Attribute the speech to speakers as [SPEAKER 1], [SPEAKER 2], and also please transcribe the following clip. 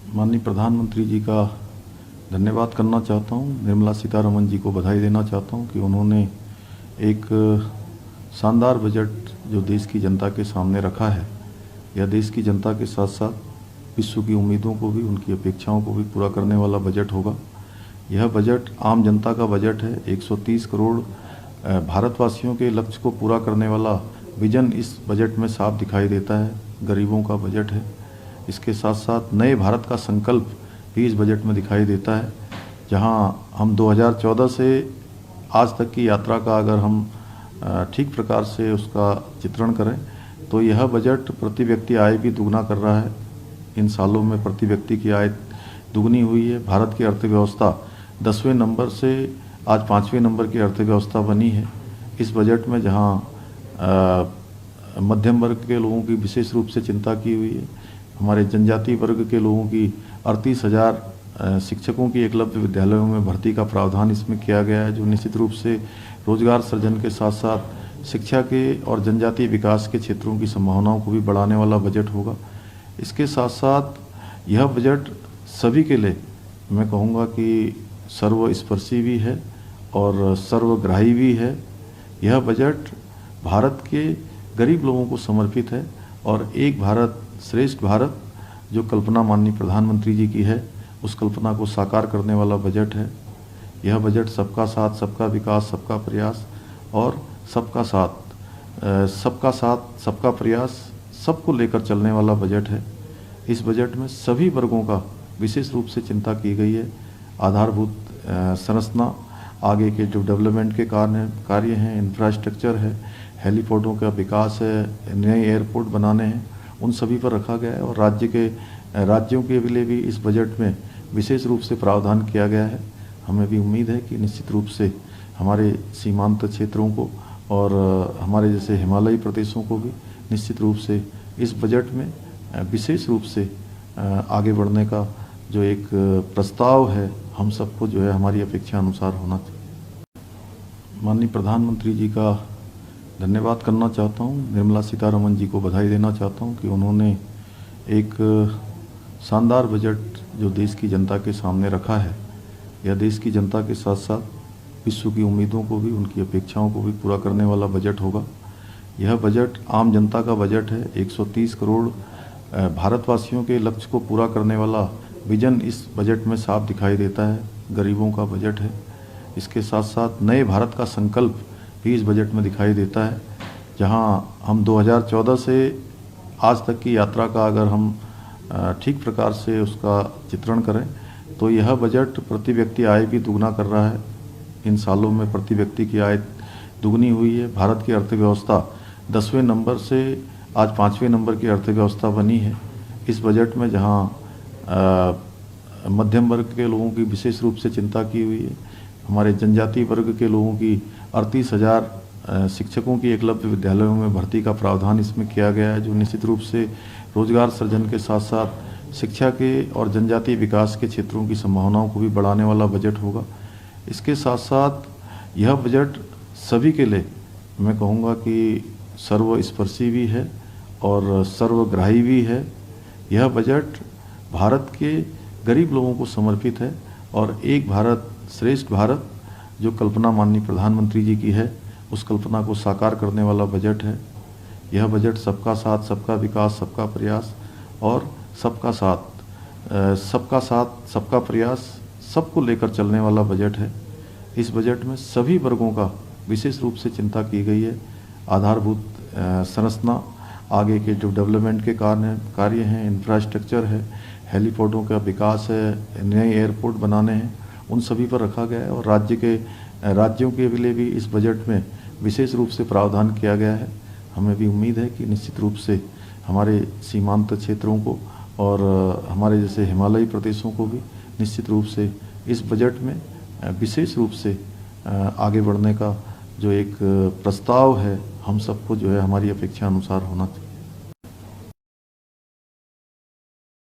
[SPEAKER 1] माननीय प्रधानमंत्री जी का धन्यवाद करना चाहता हूँ। निर्मला सीतारमण जी को बधाई देना चाहता हूँ कि उन्होंने एक शानदार बजट जो देश की जनता के सामने रखा है, यह देश की जनता के साथ साथ विश्व की उम्मीदों को भी, उनकी अपेक्षाओं को भी पूरा करने वाला बजट होगा। यह बजट आम जनता का बजट है। 130 करोड़ भारतवासियों के लक्ष्य को पूरा करने वाला विजन इस बजट में साफ दिखाई देता है। गरीबों का बजट है। इसके साथ साथ नए भारत का संकल्प भी इस बजट में दिखाई देता है। जहां हम 2014 से आज तक की यात्रा का अगर हम ठीक प्रकार से उसका चित्रण करें तो यह बजट प्रति व्यक्ति आय भी दुगना कर रहा है। इन सालों में प्रति व्यक्ति की आय दुगनी हुई है। भारत की अर्थव्यवस्था 10वें नंबर से आज 5वें नंबर की अर्थव्यवस्था बनी है। इस बजट में जहां मध्यम वर्ग के लोगों की विशेष रूप से चिंता की हुई है, हमारे जनजातीय वर्ग के लोगों की 38,000 शिक्षकों की एकलव्य विद्यालयों में भर्ती का प्रावधान इसमें किया गया है, जो निश्चित रूप से रोजगार सृजन के साथ साथ शिक्षा के और जनजातीय विकास के क्षेत्रों की संभावनाओं को भी बढ़ाने वाला बजट होगा। इसके साथ साथ यह बजट सभी के लिए मैं कहूँगा कि सर्वस्पर्शी भी है और सर्वग्राही भी है। यह बजट भारत के गरीब लोगों को समर्पित है और एक भारत श्रेष्ठ भारत जो कल्पना माननीय प्रधानमंत्री जी की है, उस कल्पना को साकार करने वाला बजट है। यह बजट सबका साथ, सबका विकास, सबका प्रयास और सबका साथ सबका प्रयास सबको लेकर चलने वाला बजट है। इस बजट में सभी वर्गों का विशेष रूप से चिंता की गई है। आधारभूत संरचना, आगे के जो डेवलपमेंट के कार्य हैं, इंफ्रास्ट्रक्चर है, हेलीपोर्टों का विकास है, नए एयरपोर्ट बनाने हैं, उन सभी पर रखा गया है। और राज्यों के लिए भी इस बजट में विशेष रूप से प्रावधान किया गया है। हमें भी उम्मीद है कि निश्चित रूप से हमारे सीमांत क्षेत्रों को और हमारे जैसे हिमालयी प्रदेशों को भी निश्चित रूप से इस बजट में विशेष रूप से आगे बढ़ने का जो एक प्रस्ताव है, हम सबको जो है हमारी अपेक्षा अनुसार होना चाहिए। माननीय प्रधानमंत्री जी का धन्यवाद करना चाहता हूँ। निर्मला सीतारमण जी को बधाई देना चाहता हूँ कि उन्होंने एक शानदार बजट जो देश की जनता के सामने रखा है, यह देश की जनता के साथ साथ विश्व की उम्मीदों को भी, उनकी अपेक्षाओं को भी पूरा करने वाला बजट होगा। यह बजट आम जनता का बजट है। 130 करोड़ भारतवासियों के लक्ष्य को पूरा करने वाला विजन इस बजट में साफ दिखाई देता है। गरीबों का बजट है। इसके साथ साथ नए भारत का संकल्प भी इस बजट में दिखाई देता है। जहां हम 2014 से आज तक की यात्रा का अगर हम ठीक प्रकार से उसका चित्रण करें तो यह बजट प्रति व्यक्ति आय भी दुगना कर रहा है। इन सालों में प्रति व्यक्ति की आय दुगनी हुई है। भारत की अर्थव्यवस्था 10वें नंबर से आज 5वें नंबर की अर्थव्यवस्था बनी है। इस बजट में जहां मध्यम वर्ग के लोगों की विशेष रूप से चिंता की हुई है, हमारे जनजातीय वर्ग के लोगों की 38,000 शिक्षकों की एकलव्य विद्यालयों में भर्ती का प्रावधान इसमें किया गया है, जो निश्चित रूप से रोजगार सृजन के साथ साथ शिक्षा के और जनजातीय विकास के क्षेत्रों की संभावनाओं को भी बढ़ाने वाला बजट होगा। इसके साथ साथ यह बजट सभी के लिए मैं कहूँगा कि सर्वस्पर्शी भी है और सर्वग्राही भी है। यह बजट भारत के गरीब लोगों को समर्पित है और एक भारत श्रेष्ठ भारत जो कल्पना माननीय प्रधानमंत्री जी की है, उस कल्पना को साकार करने वाला बजट है। यह बजट सबका साथ, सबका विकास, सबका प्रयास और सबका साथ सबका प्रयास सबको लेकर चलने वाला बजट है। इस बजट में सभी वर्गों का विशेष रूप से चिंता की गई है। आधारभूत संरचना, आगे के जो डेवलपमेंट के कार्य हैं, इंफ्रास्ट्रक्चर है, हेलीपोर्टों का विकास है, नए एयरपोर्ट बनाने हैं, उन सभी पर रखा गया है। और राज्यों के लिए भी इस बजट में विशेष रूप से प्रावधान किया गया है। हमें भी उम्मीद है कि निश्चित रूप से हमारे सीमांत क्षेत्रों को और हमारे जैसे हिमालयी प्रदेशों को भी निश्चित रूप से इस बजट में विशेष रूप से आगे बढ़ने का जो एक प्रस्ताव है, हम सबको जो है हमारी अपेक्षा अनुसार होना चाहिए।